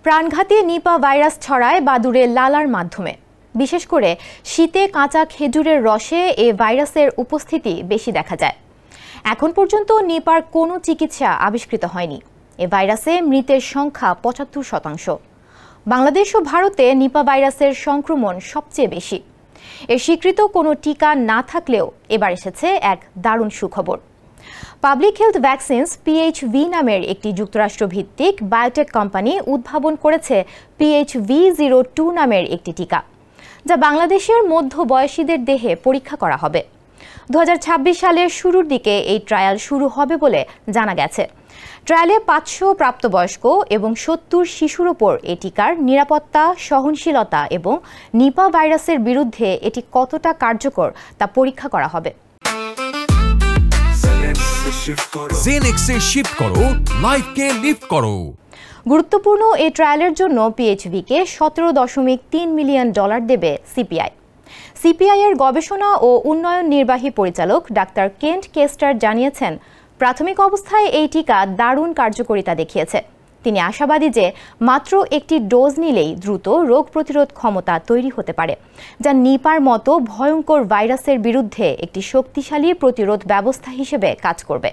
প্রাণঘাতী Nipah virus ছড়ায় বাদুড়ের লালার মাধ্যমে। বিশেষ করে শীতে কাঁচা খেজুরের রসে এই ভাইরাসের উপস্থিতি বেশি দেখা যায়। এখন পর্যন্ত নিপার কোনো চিকিৎসা আবিষ্কৃত হয়নি। এ ভাইরাসে মৃতের সংখ্যা ৭৫%। বাংলাদেশ ও ভারতে নিপা ভাইরাসের সংক্রমণ সবচেয়ে বেশি। এর স্বীকৃত কোনো টিকা না থাকলেও এবার এসেছে এক দারুণ সুখবর। পাবলিক হেলথ ভ্যাকসিনস PHV নামের একটি যুক্তরাষ্ট্রভিত্তিক বায়োটেক কোম্পানি উদ্ভাবন করেছে PHV02 নামের একটি টিকা, যা বাংলাদেশের মধ্যবয়সীদের দেহে পরীক্ষা করা হবে। 2026 সালের শুরুর দিকে এই ট্রায়াল শুরু হবে বলে জানা গেছে। ট্রায়ালে 500 প্রাপ্তবয়স্ক এবং 70 শিশুর ওপর এই টিকার নিরাপত্তা, সহনশীলতা এবং নিপা ভাইরাসের বিরুদ্ধে এটি কতটা কার্যকর তা পরীক্ষা করা হবে। জেনেক্সে শিফট করো, লাইফকে লিফট করো। গুরুত্বপূর্ণ এই ট্রায়ালের জন্য PHVকে $17.3 মিলিয়ন দেবে CPI। CPI এর গবেষণা ও উন্নয়ন নির্বাহী পরিচালক ডাক্তার কেন্ট কেস্টার জানিয়েছেন, প্রাথমিক অবস্থায় এই টিকা দারুণ কার্যকারিতা দেখিয়েছে। তিনি আশাবাদী যে মাত্র একটি ডোজ নিলেই দ্রুত রোগ প্রতিরোধ ক্ষমতা তৈরি হতে পারে, যা নিপার মতো ভয়ঙ্কর ভাইরাসের বিরুদ্ধে একটি শক্তিশালী প্রতিরোধ ব্যবস্থা হিসেবে কাজ করবে।